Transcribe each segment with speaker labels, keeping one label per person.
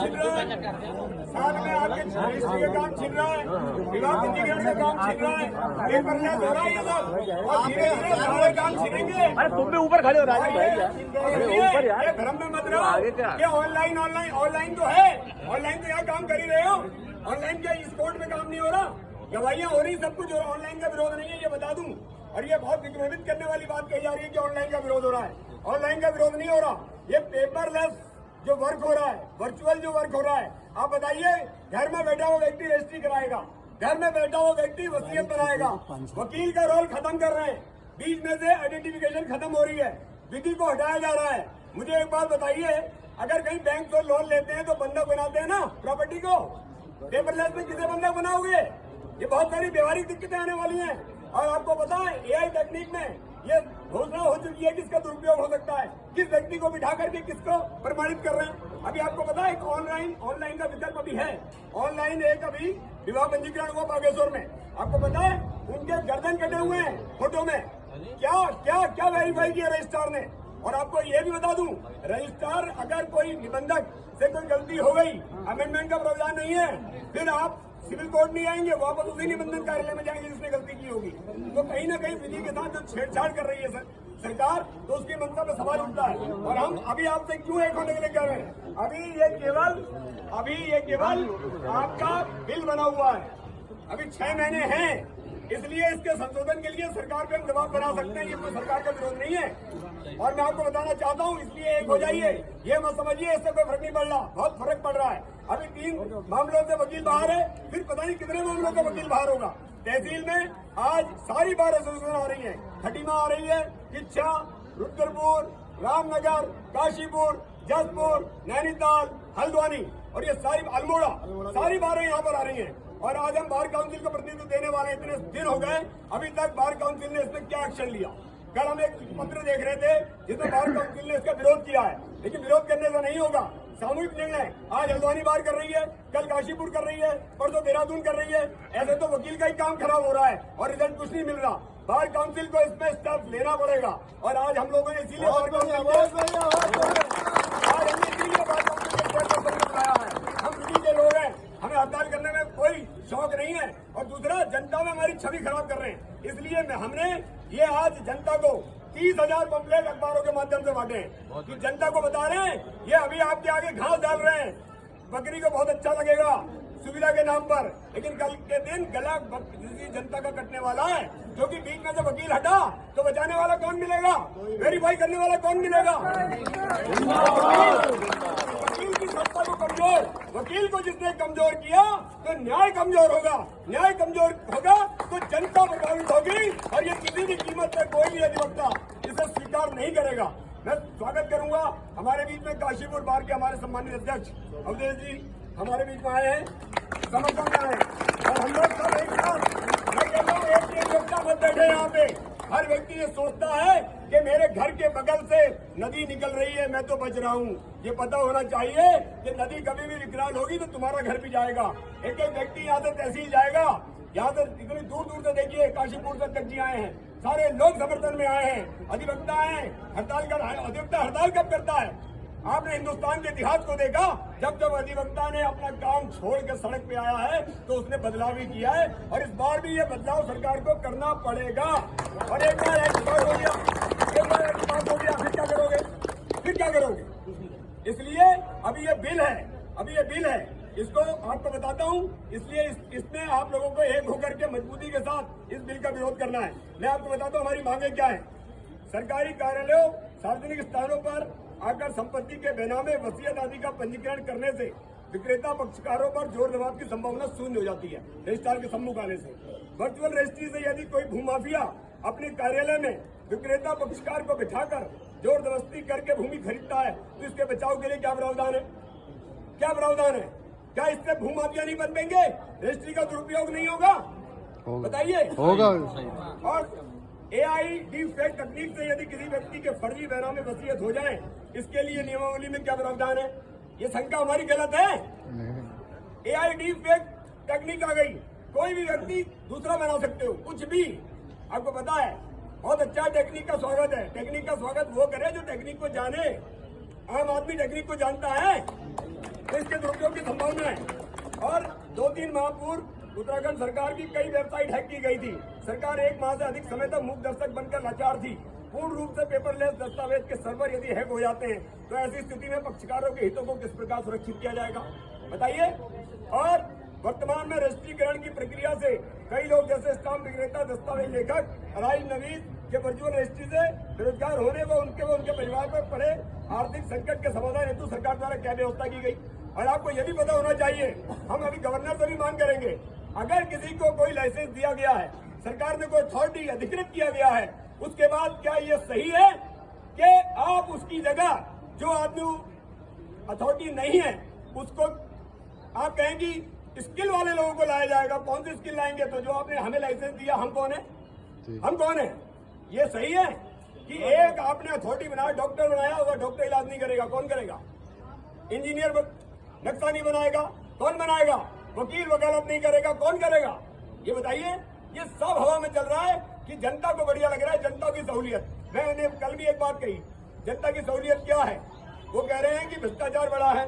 Speaker 1: छिन रहा है, साथ में आपके रजिस्ट्री का काम छिन रहा है, विवाह पंजीकरण का काम छिन रहा है, पेपरलेस हो रहा है ये सब, और धीरे धीरे सारे काम छिनेंगे।
Speaker 2: अरे तुम भी ऊपर खड़े हो राजू भाई, ऊपर यार,
Speaker 1: ये भ्रम में मत रहो कि ऑनलाइन तो है, ऑनलाइन तो यहाँ काम कर ही रहे हो, ऑनलाइन क्या इस कोर्ट में काम नहीं हो रहा, गवाहियां हो रही, सब कुछ हो रहा, ऑनलाइन का विरोध नहीं है ये बता दूं। और ये बहुत विक्रमित करने वाली बात कही जा रही है कि ऑनलाइन का विरोध हो रहा है, ऑनलाइन का विरोध नहीं हो रहा, ये पेपरलेस जो वर्क हो रहा है, वर्चुअल जो वर्क हो रहा है। आप बताइए, घर में बैठा हुआ व्यक्ति रजिस्ट्री कराएगा, घर में बैठा हुआ व्यक्ति वसीयत बनाएगा, वकील का रोल खत्म कर रहे हैं, बीच में से आइडेंटिफिकेशन खत्म हो रही है, विधि को हटाया जा रहा है। मुझे एक बात बताइए, अगर कहीं बैंक से लोन लेते हैं तो बंधक बनाते हैं ना प्रॉपर्टी को, पेपरलेस में किसे बंधक बनाओगे? ये बहुत सारी व्यवहारिक दिक्कतें आने वाली हैं। और आपको पता है एआई तकनीक में ये घोषणा हो चुकी है किसका दुरुपयोग हो सकता है, किस व्यक्ति को बिठा करके किसको प्रमाणित कर रहे हैं। अभी आपको पता है एक ऑनलाइन का विकल्प अभी है, ऑनलाइन एक अभी विवाह पंजीकरण हुआ बागेश्वर में, आपको पता है उनके गर्दन कटे हुए हैं फोटो में, क्या क्या क्या वेरीफाई किया रजिस्ट्रार ने। और आपको ये भी बता दूं, रजिस्ट्रार अगर कोई निबंधक से कोई गलती हो गई, अमेंडमेंट का प्रावधान नहीं है, फिर आप सिविल कोर्ट नहीं आएंगे, वापस उसी निबंधन कार्यालय में जाएंगे जिसने गलती की होगी। तो कहीं ना कहीं विधि के साथ जो छेड़छाड़ कर रही है सरकार, तो उसकी मंशा पे सवाल उठता है। और हम अभी आपसे क्यों एक होने के लिए कह रहे हैं, अभी ये केवल आपका बिल बना हुआ है, अभी 6 महीने हैं, इसलिए इसके संशोधन के लिए सरकार पे हम दबाव बना सकते हैं, ये कोई सरकार का विरोध नहीं है। और मैं आपको बताना चाहता हूँ, इसलिए एक हो जाइए, ये मत समझिए इससे कोई फर्क नहीं पड़ रहा, बहुत फर्क पड़ रहा है। अभी 3 मामलों से वकील बाहर है, फिर पता नहीं कितने मामलों का वकील बाहर होगा। तहसील में आज सारी बार एसोसिएशन आ रही है, खटीमा आ रही है, किच्छा, रुद्रपुर, रामनगर, काशीपुर, जसपुर, नैनीताल, हल्द्वानी और ये सारी अल्मोड़ा, सारी बारें यहाँ पर आ रही हैं। और आज हम बार काउंसिल को प्रतिनिधित्व देने वाले इतने दिन हो गए, अभी तक बार काउंसिल ने इसमें क्या एक्शन लिया। कल हम एक पत्र देख रहे थे जिसमें बार काउंसिल ने इसका विरोध किया है, लेकिन विरोध करने से नहीं होगा, सामूहिक निर्णय। आज हल्द्वानी बार कर रही है, कल काशीपुर कर रही है, परसों देहरादून कर रही है। ऐसे तो वकील का ही काम खराब हो रहा है और रिजल्ट कुछ नहीं मिल रहा। बार काउंसिल को इसमें स्टेप लेना पड़ेगा। और आज हम लोगों ने इसीलिए बार काउंसिल को बुलाया है, हम दिल्ली के लोग हैं, हमें हड़ताल करने में कोई शौक नहीं है। और दूसरा, जनता में हमारी छवि खराब कर रहे हैं, इसलिए हमने ये आज जनता को 30,000 पंपलेट अखबारों के माध्यम से बांटे हैं कि जनता को बता रहे हैं ये अभी आपके आगे घास डाल रहे हैं, बकरी को बहुत अच्छा लगेगा सुविधा के नाम पर, लेकिन कल के दिन गला जनता का कटने वाला है, क्योंकि बीच में से वकील हटा तो बचाने वाला कौन मिलेगा, वेरीफाई करने वाला कौन मिलेगा। वकील की सत्ता को कमजोर, वकील को जिसने कमजोर किया तो न्याय कमजोर होगा, न्याय कमजोर होगा तो जनता प्रभावित होगी। और ये किसी भी कीमत पर कोई भी अधिवक्ता इसे स्वीकार नहीं करेगा। मैं स्वागत करूंगा, हमारे बीच में काशीपुर बार के हमारे सम्मानित अध्यक्ष अवधेश जी हमारे बीच में आए हैं, समर्थन में आए, और हम लोग सब एक साथ, मैं कहता हूँ एक अधिवक्ता मत बैठे यहाँ पे। हर व्यक्ति ये सोचता है कि मेरे घर के बगल से नदी निकल रही है, मैं तो बच रहा हूँ। ये पता होना चाहिए कि नदी कभी भी विकराल होगी तो तुम्हारा घर भी जाएगा। एक एक व्यक्ति यहाँ से तहसील जाएगा, यहाँ से इतनी दूर दूर से देखिए काशीपुर तक जी आए हैं, सारे लोग समर्थन में आए हैं, अधिवक्ता हैं। अधिवक्ता हड़ताल कब करता है? आपने हिंदुस्तान के इतिहास को देखा, जब जब अधिवक्ता ने अपना काम छोड़ के सड़क पे आया है तो उसने बदलाव भी किया है, और इस बार भी ये बदलाव सरकार को करना पड़ेगा। और एक बार एक्सपायर हो गया, फिर क्या करोगे, फिर क्या करोगे? इसलिए अभी ये बिल है, इसको आपको बताता हूँ, इसलिए इसमें आप लोगों को एक होकर के मजबूती के साथ इस बिल का विरोध करना है। मैं आपको बताता हूँ हमारी मांगे क्या है। सरकारी कार्यालयों, सार्वजनिक स्थानों पर आकर संपत्ति के बेनामे वसीयत आदि का पंजीकरण करने से विक्रेता पक्षकारों पर जोर दबाव की संभावना शून्य हो जाती है रजिस्ट्रार के सम्मुख आने से। वर्चुअल रजिस्ट्री से यदि कोई भूमाफिया अपने कार्यालय में विक्रेता पक्षकार को बिठाकर जोर जबरदस्ती करके भूमि खरीदता है तो इसके बचाव के लिए क्या प्रावधान है? क्या इससे भूमाफिया नहीं बन पाएंगे? रजिस्ट्री का दुरुपयोग नहीं होगा? बताइए।
Speaker 3: होगा।
Speaker 1: और AI डीफेक्ट तकनीक से यदि किसी व्यक्ति के फर्जी बेनामे वसीयत हो जाए, इसके लिए नियमावली में क्या प्रावधान है? ये शंका हमारी गलत है। AI डीफेक्ट तकनीक आ गई, कोई भी व्यक्ति दूसरा बना सकते हो, कुछ भी। आपको पता है, बहुत अच्छा टेक्निक का स्वागत है। टेक्निक का स्वागत वो करे जो टेक्निक को जाने। आम आदमी टेक्निक को जानता है? तो इसके दुरुपयोग की संभावना है। और 2-3 माह पूर्व उत्तराखंड सरकार की कई वेबसाइट हैक की गई थी। सरकार 1 माह से अधिक समय तक मूक दर्शक बनकर लाचार थी। पूर्ण रूप से पेपरलेस दस्तावेज के सर्वर यदि हैक हो जाते हैं तो ऐसी स्थिति में पक्षकारों के हितों को किस प्रकार सुरक्षित किया जाएगा, बताइए। और वर्तमान में रजिस्ट्रीकरण की प्रक्रिया से कई लोग जैसे स्टाम्प विक्रेता, दस्तावेज लेखक, अराइज नवीस के वर्चुअल रजिस्ट्री से बेरोजगार होने व उनके परिवार पर पड़े आर्थिक संकट के समाधान हेतु सरकार द्वारा क्या व्यवस्था की गई। और आपको यह भी पता होना चाहिए, हम अभी गवर्नर से भी मांग करेंगे, अगर किसी को कोई लाइसेंस दिया गया है, सरकार ने कोई अथॉरिटी अधिकृत किया गया है, उसके बाद क्या ये सही है कि आप उसकी जगह जो आदमी अथॉरिटी नहीं है उसको आप कहेंगी स्किल वाले लोगों को लाया जाएगा। कौन सी स्किल लाएंगे? तो जो आपने हमें लाइसेंस दिया, हम कौन है? हम कौन है? ये सही है कि एक आपने अथॉरिटी बनाया, डॉक्टर बनाया, वो डॉक्टर इलाज नहीं करेगा, कौन करेगा? इंजीनियर नक्शा नहीं बनाएगा, कौन बनाएगा? वकील वकालत नहीं करेगा, कौन करेगा? ये बताइए। ये सब हवा में चल रहा है कि जनता को बढ़िया लग रहा है, जनता की सहूलियत। मैंने कल भी एक बात कही, जनता की सहूलियत क्या है? वो कह रहे हैं कि भ्रष्टाचार बड़ा है,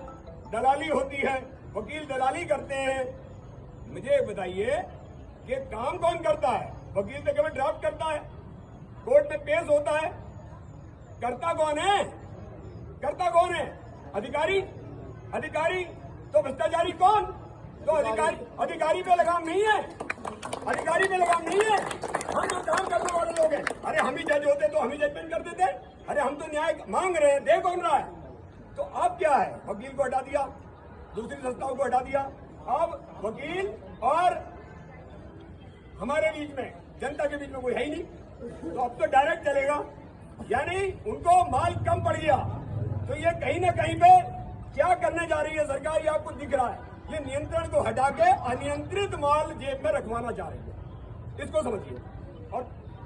Speaker 1: दलाली होती है, वकील दलाली करते हैं। मुझे बताइए कि काम कौन करता है? वकील तो केवल ड्राफ्ट करता है, कोर्ट में पेश होता है, करता कौन है? करता कौन है? अधिकारी। अधिकारी तो भ्रष्टाचारी कौन? तो अधिकारी पे लगाम नहीं है, अधिकारी पे लगाम नहीं है। हम जो काम करने वाले लोग हैं, अरे हम ही जज होते तो हम ही जजमेंट कर देते। अरे हम तो न्याय मांग रहे हैं, दे कौन रहा है? तो अब क्या है? वकील को हटा दिया, दूसरी संस्थाओं को हटा दिया, अब वकील और हमारे बीच में, जनता के बीच में कोई है ही नहीं। तो अब तो डायरेक्ट चलेगा, यानी उनको माल कम पड़ गया। तो ये कहीं ना कहीं पे क्या करने जा रही है सरकार, ये आपको दिख रहा है। ये नियंत्रण को हटा के अनियंत्रित माल जेब में रखवाना चाह रही है, इसको समझिए। और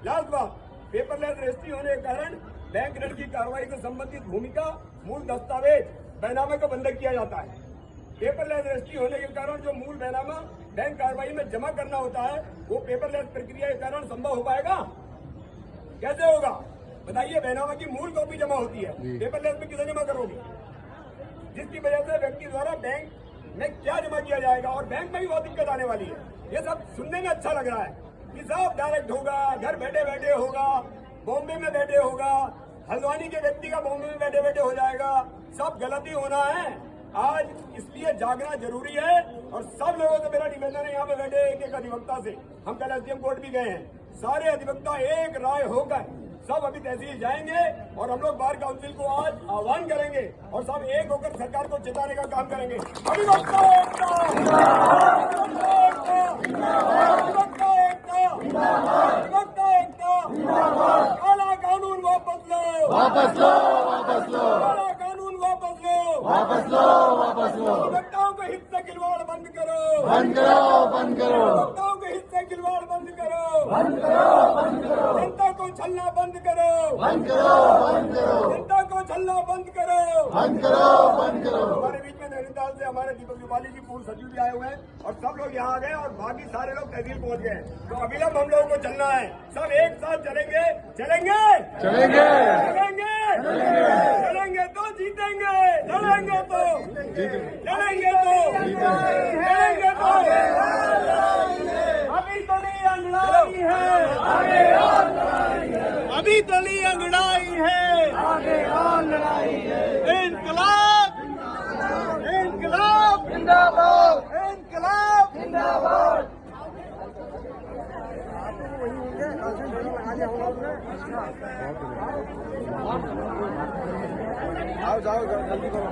Speaker 1: लास्ट बात, पेपरलेस रजिस्ट्री होने के कारण बैंक ऋण की कार्रवाई से संबंधित भूमिका, मूल दस्तावेज, बैनामा को बंधक किया जाता है। पेपरलेस रजिस्ट्री होने के कारण जो मूल बैनामा बैंक कार्रवाई में जमा करना होता है, वो पेपरलेस प्रक्रिया के कारण संभव हो पाएगा? कैसे होगा बताइए? बैनामा की मूल कॉपी जमा होती है, पेपरलेस में किसे जमा करोगे? जिसकी वजह से व्यक्ति द्वारा बैंक में क्या जमा किया जाएगा, और बैंक में भी बहुत दिक्कत आने वाली है। ये सब सुनने में अच्छा लग रहा है कि सब डायरेक्ट होगा, घर बैठे बैठे होगा, बॉम्बे में बैठे होगा, हल्द्वानी के व्यक्ति का बॉम्बे में बैठे बैठे हो जाएगा। सब गलती होना है। आज इसलिए जागना जरूरी है। और सब लोगों से मेरा निवेदन है, यहाँ पे बैठे एक अधिवक्ता से, हम कल एसडीएम कोर्ट भी गए हैं, सारे अधिवक्ता एक राय होकर सब अभी तहसील जाएंगे और हम लोग बार काउंसिल को आज आह्वान करेंगे और सब एक होकर सरकार को चेताने का काम करेंगे। अधिवक्ता एकता, अधिवक्ता एकता, अधिवक्ता एकता, काला कानून वापस लो,
Speaker 2: वापस लो, वापस लो,
Speaker 1: काला कानून वापस लो,
Speaker 2: वापस लो, वापस लो।
Speaker 1: अधिवक्ताओं के हित से खिलवाड़ बंद करो,
Speaker 2: बंद करो, बंद करो,
Speaker 1: अधिवक्ताओं के हित से खिलवाड़ बंद करो,
Speaker 2: बंद करो, बंद करो,
Speaker 1: जनता को छलना बंद करो,
Speaker 2: बंद करो, बंद करो,
Speaker 1: जनता को छलना बंद करो,
Speaker 2: बंद करो, बंद करो।
Speaker 1: हमारे बीच में नैनीताल से हमारे दीपक जुबाली जी पूर्व सचिव भी आए हुए हैं और सब लोग यहाँ आ गए और बाकी सारे लोग तहसील पहुँच गए। तो अविलंब हम लोगों को चलना है, सब एक साथ चलेंगे, चलेंगे,
Speaker 2: चलेंगे,
Speaker 1: चलेंगे, चलेंगे तो जीतेंगे, लड़ेंगे तो लड़ेंगे तो लड़ेंगे तो। अभी तो नहीं अंगड़ाई है, अभी तो नहीं अंगड़ाई है, आगे और लड़ाई है। इनकलाब, इनकलाब जिंदाबाद, इनकलाब जिंदाबाद।
Speaker 2: आओ जाओ जल्दी करो।